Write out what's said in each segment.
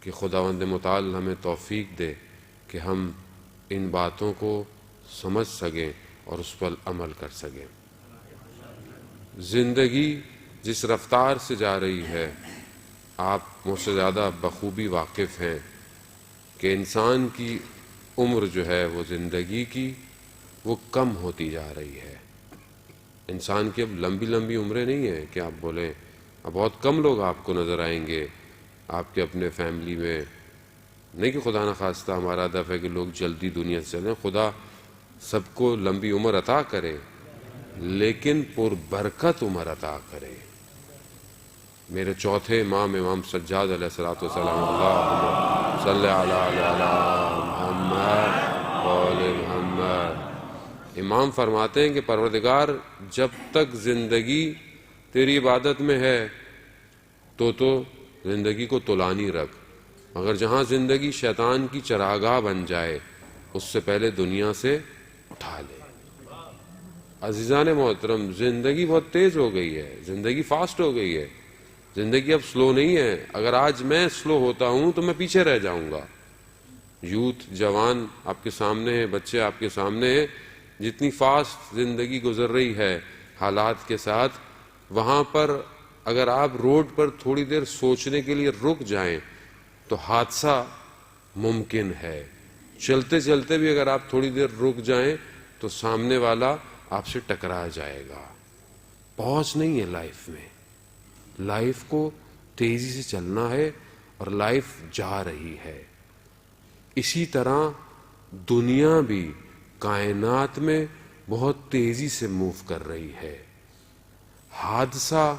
کہ خداوند متعال ہمیں توفیق دے کہ ہم ان باتوں کو سمجھ سکیں اور اس پر عمل کر سکیں۔ زندگی جس رفتار سے جا رہی ہے، آپ مجھ سے زیادہ بخوبی واقف ہیں کہ انسان کی عمر جو ہے وہ زندگی کی وہ کم ہوتی جا رہی ہے۔ انسان کی اب لمبی لمبی عمریں نہیں ہیں کہ آپ بولیں، اب بہت کم لوگ آپ کو نظر آئیں گے آپ کے اپنے فیملی میں۔ نہیں کہ خدا نخواستہ ہمارا ہدف ہے کہ لوگ جلدی دنیا سے چلیں، خدا سب کو لمبی عمر عطا کرے لیکن پر برکت عمر عطا کرے۔ میرے چوتھے امام سجاد علیہ الصلوۃ والسلام، اللہم صلی علی محمد وآل محمد، امام فرماتے ہیں کہ پروردگار جب تک زندگی تیری عبادت میں ہے تو زندگی کو طولانی رکھ، مگر جہاں زندگی شیطان کی چراگاہ بن جائے اس سے پہلے دنیا سے اٹھا لے۔ عزیزان محترم، زندگی بہت تیز ہو گئی ہے، زندگی فاسٹ ہو گئی ہے، زندگی اب سلو نہیں ہے۔ اگر آج میں سلو ہوتا ہوں تو میں پیچھے رہ جاؤں گا۔ یوتھ، جوان آپ کے سامنے ہیں، بچے آپ کے سامنے ہیں، جتنی فاسٹ زندگی گزر رہی ہے حالات کے ساتھ، وہاں پر اگر آپ روڈ پر تھوڑی دیر سوچنے کے لیے رک جائیں تو حادثہ ممکن ہے۔ چلتے چلتے بھی اگر آپ تھوڑی دیر رک جائیں تو سامنے والا آپ سے ٹکرا جائے گا۔ پوز نہیں ہے لائف میں، لائف کو تیزی سے چلنا ہے اور لائف جا رہی ہے۔ اسی طرح دنیا بھی کائنات میں بہت تیزی سے موو کر رہی ہے۔ حادثہ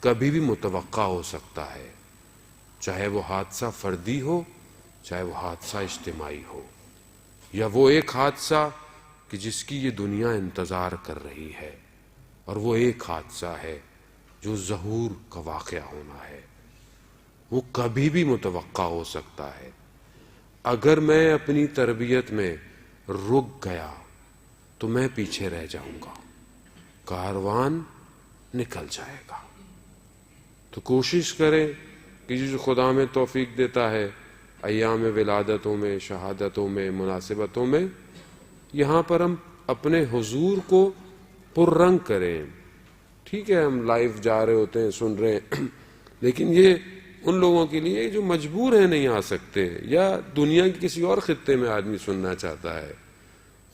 کبھی بھی متوقع ہو سکتا ہے، چاہے وہ حادثہ فردی ہو چاہے وہ حادثہ اجتماعی ہو، یا وہ ایک حادثہ کہ جس کی یہ دنیا انتظار کر رہی ہے، اور وہ ایک حادثہ ہے جو ظہور کا واقعہ ہونا ہے۔ وہ کبھی بھی متوقع ہو سکتا ہے۔ اگر میں اپنی تربیت میں رک گیا تو میں پیچھے رہ جاؤں گا، کاروان نکل جائے گا۔ تو کوشش کریں کہ جو خدا میں توفیق دیتا ہے، ایام ولادتوں میں، شہادتوں میں، مناسبتوں میں، یہاں پر ہم اپنے حضور کو پررنگ کریں۔ ٹھیک ہے، ہم لائیو جا رہے ہوتے ہیں، سن رہے ہیں، لیکن یہ ان لوگوں کے لیے جو مجبور ہیں نہیں آ سکتے، یا دنیا کی کسی اور خطے میں آدمی سننا چاہتا ہے۔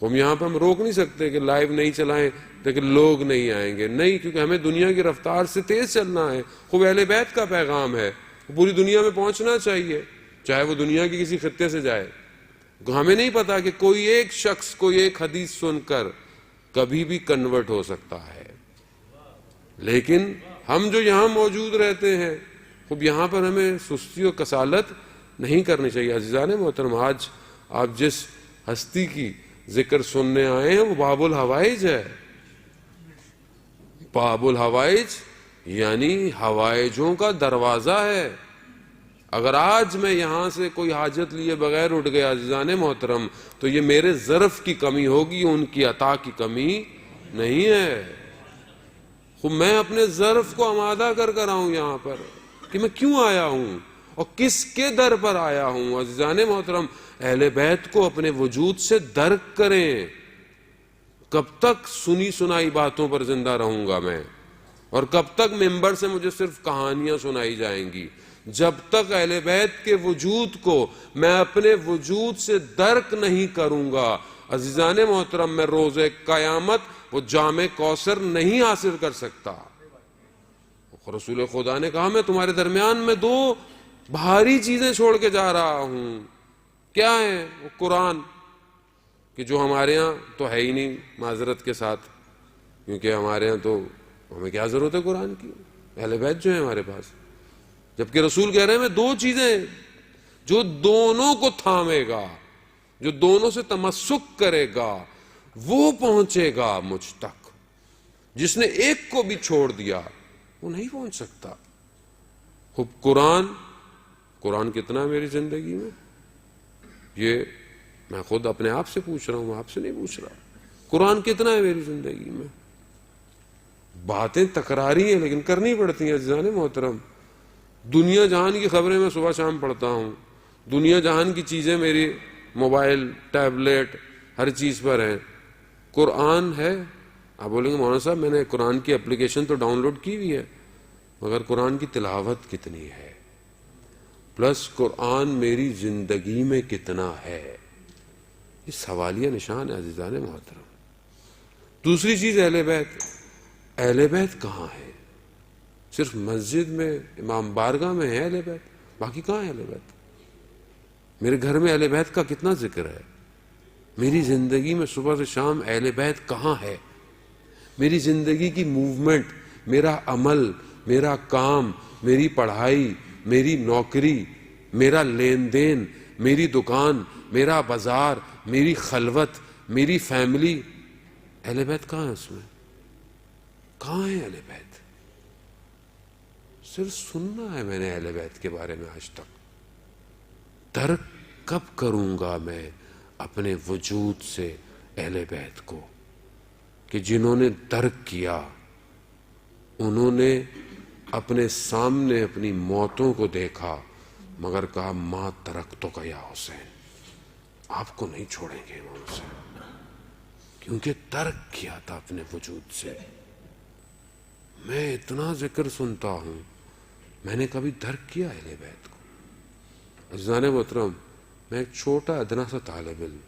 ہم یہاں پہ ہم روک نہیں سکتے کہ لائیو نہیں چلائیں لیکن لوگ نہیں آئیں گے، نہیں، کیونکہ ہمیں دنیا کی رفتار سے تیز چلنا ہے۔ خوب اہل بیت کا پیغام ہے، پوری دنیا میں پہنچنا چاہیے، چاہے وہ دنیا کی کسی خطے سے جائے۔ ہمیں نہیں پتا کہ کوئی ایک شخص کوئی ایک حدیث سن کر کبھی بھی کنورٹ ہو سکتا ہے، لیکن ہم جو یہاں موجود رہتے ہیں، خوب یہاں پر ہمیں سستی و کسالت نہیں کرنی چاہیے۔ عزیزان محترم، آج آپ جس ہستی کی ذکر سننے آئے ہیں وہ باب الحوائج ہے۔ باب الحوائج یعنی حوائجوں کا دروازہ ہے۔ اگر آج میں یہاں سے کوئی حاجت لیے بغیر اٹھ گیا عزیزان محترم، تو یہ میرے ظرف کی کمی ہوگی، ان کی عطا کی کمی نہیں ہے۔ خب میں اپنے ظرف کو آمادہ کر آؤں یہاں پر کہ میں کیوں آیا ہوں اور کس کے در پر آیا ہوں۔ عزیزان محترم، اہل بیت کو اپنے وجود سے درک کریں۔ کب تک سنی سنائی باتوں پر زندہ رہوں گا میں، اور کب تک ممبر سے مجھے صرف کہانیاں سنائی جائیں گی؟ جب تک اہل بیت کے وجود کو میں اپنے وجود سے درک نہیں کروں گا عزیزان محترم، میں روز قیامت وہ جام کوثر نہیں حاصل کر سکتا۔ رسول خدا نے کہا میں تمہارے درمیان میں دو بھاری چیزیں چھوڑ کے جا رہا ہوں۔ کیا ہے وہ؟ قرآن، کہ جو ہمارے ہاں تو ہے ہی نہیں، معذرت کے ساتھ، کیونکہ ہمارے ہاں تو ہمیں کیا ضرورت ہے قرآن کی، اہل بیت جو ہے ہمارے پاس۔ جبکہ رسول کہہ رہے ہیں میں دو چیزیں جو دونوں کو تھامے گا، جو دونوں سے تمسک کرے گا، وہ پہنچے گا مجھ تک۔ جس نے ایک کو بھی چھوڑ دیا وہ نہیں پہنچ سکتا۔ خوب قرآن کتنا ہے میری زندگی میں؟ یہ میں خود اپنے آپ سے پوچھ رہا ہوں، میں آپ سے نہیں پوچھ رہا۔ قرآن کتنا ہے میری زندگی میں؟ باتیں تکراری ہیں لیکن کرنی پڑتی ہیں عزیزان محترم۔ دنیا جہان کی خبریں میں صبح شام پڑھتا ہوں، دنیا جہان کی چیزیں میری موبائل، ٹیبلیٹ، ہر چیز پر ہیں۔ قرآن ہے، آپ بولیں گے مولانا صاحب میں نے قرآن کی اپلیکیشن تو ڈاؤن لوڈ کی ہوئی ہے، مگر قرآن کی تلاوت کتنی ہے، پلس قرآن میری زندگی میں کتنا ہے، یہ سوالیہ نشان ہے عزیزان محترم۔ دوسری چیز اہل بیت، اہل بیت کہاں ہے؟ صرف مسجد میں، امام بارگاہ میں ہے اہل بیت، باقی کہاں ہے اہل بیت؟ میرے گھر میں اہل بیت کا کتنا ذکر ہے؟ میری زندگی میں صبح سے شام اہل بیت کہاں ہے؟ میری زندگی کی موومنٹ، میرا عمل، میرا کام، میری پڑھائی، میری نوکری، میرا لین دین، میری دکان، میرا بازار، میری خلوت، میری فیملی، اہل بیت کہاں ہے؟ اس میں کہاں ہے اہل بیت؟ صرف سننا ہے میں نے اہل بیت کے بارے میں آج تک، درک کب کروں گا میں اپنے وجود سے اہل بیت کو، کہ جنہوں نے درک کیا انہوں نے اپنے سامنے اپنی موتوں کو دیکھا مگر کہا ماں ترکتو کا یا حسین، آپ کو نہیں چھوڑیں گے امام حسین، کیونکہ درک کیا تھا اپنے وجود سے۔ میں اتنا ذکر سنتا ہوں، میں نے کبھی درک کیا اہل بیت کو؟ عزیزان محترم، میں ایک چھوٹا ادنا سا طالب علم،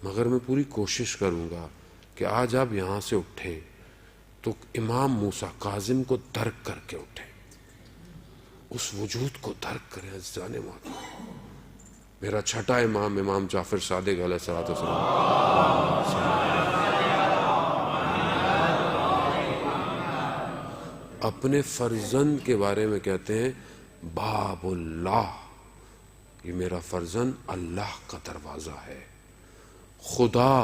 مگر میں پوری کوشش کروں گا کہ آج آپ یہاں سے اٹھیں تو امام موسیٰ کاظم کو درک کر کے اٹھیں، اس وجود کو درک کریں عزیزان محترم۔ میرا چھٹا امام، امام جعفر صادق علیہ الصلوۃ والسلام، اپنے فرزند کے بارے میں کہتے ہیں باب اللہ، یہ میرا فرزند اللہ کا دروازہ ہے، خدا،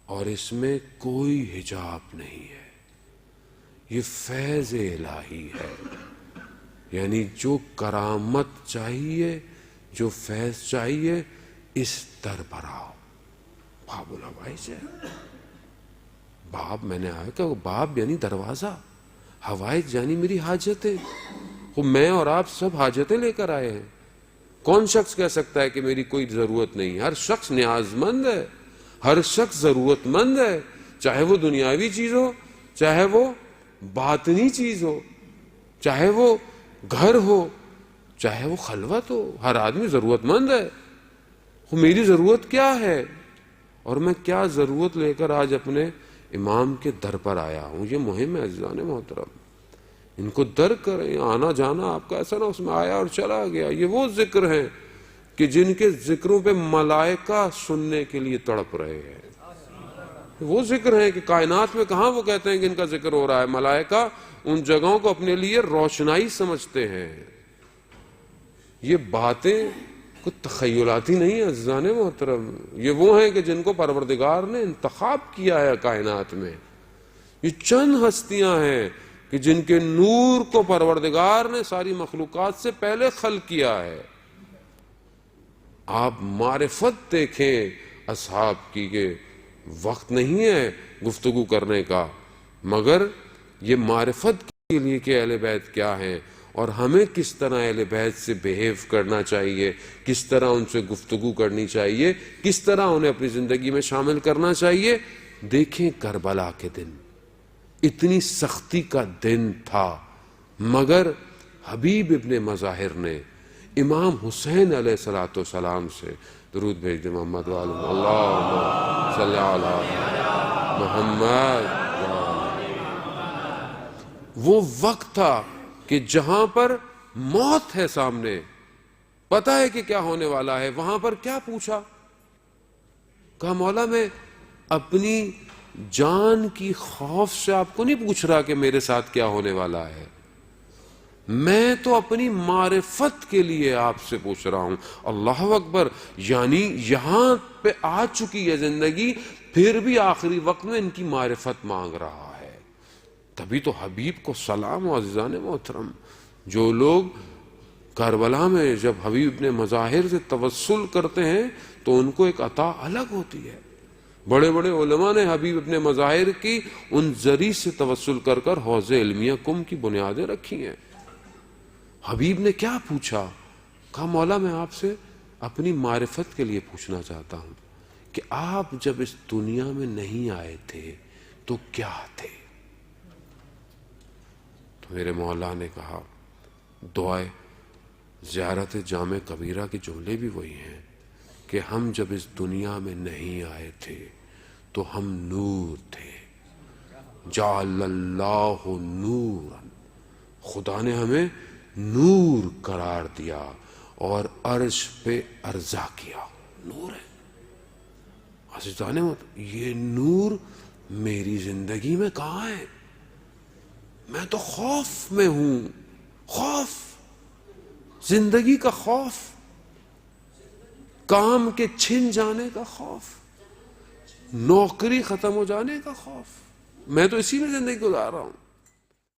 اور اس میں کوئی حجاب نہیں ہے، یہ فیض الہی ہے، یعنی جو کرامت چاہیے، جو فیض چاہیے، اس در پر آؤ۔ باب الحوائج ہے، باب میں نے آیا کہ باب یعنی دروازہ، حوائج یعنی میری حاجتیں، وہ میں اور آپ سب حاجتیں لے کر آئے ہیں۔ کون شخص کہہ سکتا ہے کہ میری کوئی ضرورت نہیں؟ ہر شخص نیاز مند ہے، ہر شخص ضرورت مند ہے، چاہے وہ دنیاوی چیز ہو، چاہے وہ باطنی چیز ہو، چاہے وہ گھر ہو، چاہے وہ خلوت ہو، ہر آدمی ضرورت مند ہے۔ میری ضرورت کیا ہے اور میں کیا ضرورت لے کر آج اپنے امام کے در پر آیا ہوں، یہ مہم ہے عزیزان محترم۔ ان کو درک کریں، آنا جانا آپ کا ایسا نہ اس میں آیا اور چلا گیا۔ یہ وہ ذکر ہیں کہ جن کے ذکروں پہ ملائکہ سننے کے لیے تڑپ رہے ہیں، وہ ذکر ہیں کہ کائنات میں کہاں وہ کہتے ہیں کہ ان کا ذکر ہو رہا ہے، ملائکہ ان جگہوں کو اپنے لیے روشنائی سمجھتے ہیں۔ یہ باتیں کوئی تخیلاتی نہیں ہیں عزیزان محترم، یہ وہ ہیں کہ جن کو پروردگار نے انتخاب کیا ہے کائنات میں۔ یہ چند ہستیاں ہیں کہ جن کے نور کو پروردگار نے ساری مخلوقات سے پہلے خلق کیا ہے۔ آپ معرفت دیکھیں اصحاب کی، کہ وقت نہیں ہے گفتگو کرنے کا، مگر یہ معرفت کے لیے کہ اہل بیت کیا ہیں اور ہمیں کس طرح اہل بیت سے بیہیو کرنا چاہیے، کس طرح ان سے گفتگو کرنی چاہیے، کس طرح انہیں اپنی زندگی میں شامل کرنا چاہیے۔ دیکھیں کربلا کے دن، اتنی سختی کا دن تھا، مگر حبیب ابن مظاہر نے امام حسین علیہ الصلوۃ والسلام سے درود بھیج دے، محمد وعلی اللہم صلی علی محمد۔ وہ وقت تھا کہ جہاں پر موت ہے سامنے، پتہ ہے کہ کیا ہونے والا ہے، وہاں پر کیا پوچھا؟ کہا مولا میں اپنی جان کی خوف سے آپ کو نہیں پوچھ رہا کہ میرے ساتھ کیا ہونے والا ہے، میں تو اپنی معرفت کے لیے آپ سے پوچھ رہا ہوں۔ اللہ اکبر، یعنی یہاں پہ آ چکی ہے زندگی، پھر بھی آخری وقت میں ان کی معرفت مانگ رہا ہے۔ تبھی تو حبیب کو سلام و عزیزان محترم، جو لوگ کربلا میں جب حبیب ابن مظاہر سے توسل کرتے ہیں تو ان کو ایک عطا الگ ہوتی ہے۔ بڑے بڑے علماء نے حبیب ابن مظاہر کی ان ذریعے سے توسل کر کر حوض علمیہ کم کی بنیادیں رکھی ہیں۔ حبیب نے کیا پوچھا؟ کہا مولا میں آپ سے اپنی معرفت کے لیے پوچھنا چاہتا ہوں کہ آپ جب اس دنیا میں نہیں آئے تھے تو کیا تھے؟ تو میرے مولا نے کہا دعائے زیارت جامع کبیرہ کے جملے بھی وہی ہیں کہ ہم جب اس دنیا میں نہیں آئے تھے تو ہم نور تھے، جعل اللہ نورا، خدا نے ہمیں نور قرار دیا اور عرش پہ عرضہ کیا، نور ہے۔ عزیزان یہ نور میری زندگی میں کہاں ہے؟ میں تو خوف میں ہوں، خوف، زندگی کا خوف، کام کے چھن جانے کا خوف، نوکری ختم ہو جانے کا خوف، میں تو اسی میں زندگی گزار رہا ہوں۔